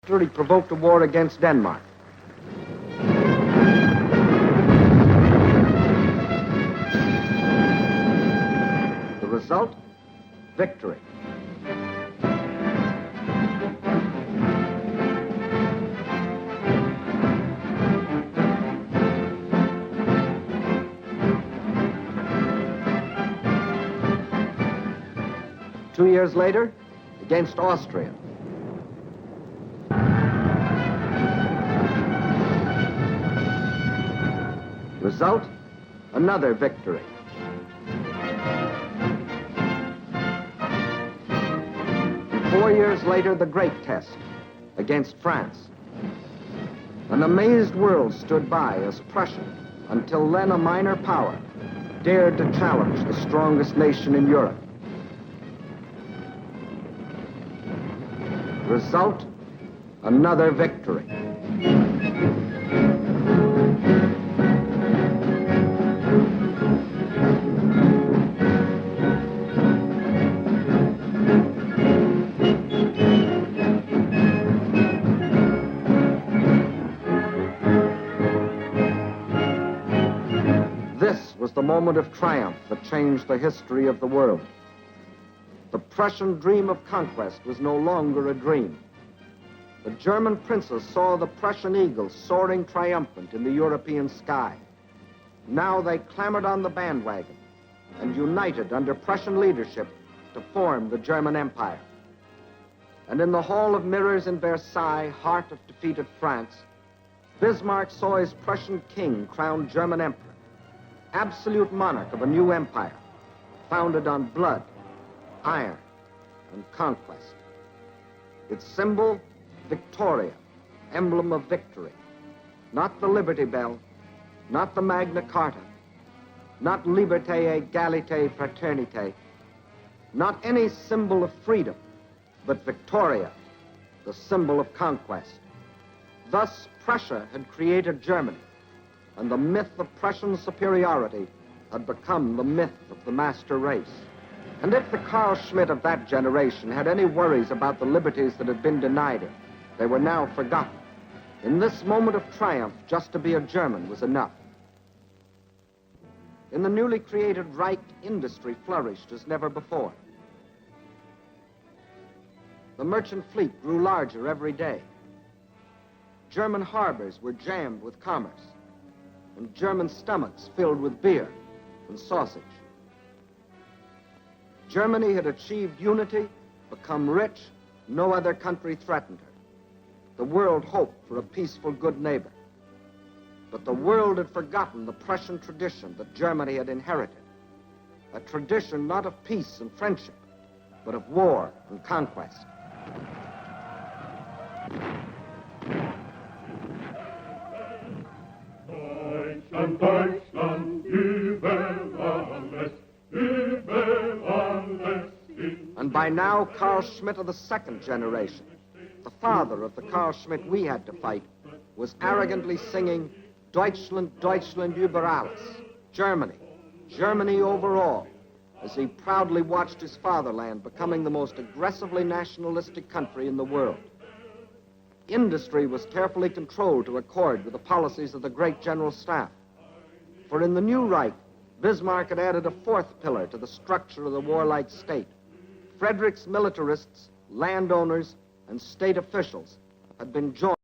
He provoked a war against Denmark. The result? Victory. Two years later, against Austria. Result? Another victory. And 4 years later, the great test against France. An amazed world stood by as Prussia, until then a minor power, dared to challenge the strongest nation in Europe. Result? Another victory. This was the moment of triumph that changed the history of the world. The Prussian dream of conquest was no longer a dream. The German princes saw the Prussian eagle soaring triumphant in the European sky. Now they clambered on the bandwagon and united under Prussian leadership to form the German Empire. And in the Hall of Mirrors in Versailles, heart of defeated France, Bismarck saw his Prussian king crowned German emperor, absolute monarch of a new empire, founded on blood, iron, and conquest. Its symbol, Victoria, emblem of victory. Not the Liberty Bell, not the Magna Carta, not Liberté, Égalité, Fraternité, not any symbol of freedom, but Victoria, the symbol of conquest. Thus, Prussia had created Germany, and the myth of Prussian superiority had become the myth of the master race. And if the Carl Schmitt of that generation had any worries about the liberties that had been denied him, they were now forgotten. In this moment of triumph, just to be a German was enough. In the newly created Reich, industry flourished as never before. The merchant fleet grew larger every day. German harbors were jammed with commerce, and German stomachs filled with beer and sausage. Germany had achieved unity, become rich. No other country threatened her. The world hoped for a peaceful, good neighbor. But the world had forgotten the Prussian tradition that Germany had inherited. A tradition not of peace and friendship, but of war and conquest. Deutschland, Deutschland, über alles, über alles. And by now, Carl Schmitt of the second generation, the father of the Carl Schmitt we had to fight, was arrogantly singing Deutschland, Deutschland über alles, Germany, Germany over all, as he proudly watched his fatherland becoming the most aggressively nationalistic country in the world. Industry was carefully controlled to accord with the policies of the great General Staff. For in the new Reich, Bismarck had added a fourth pillar to the structure of the warlike state. Frederick's militarists, landowners, and state officials had been joined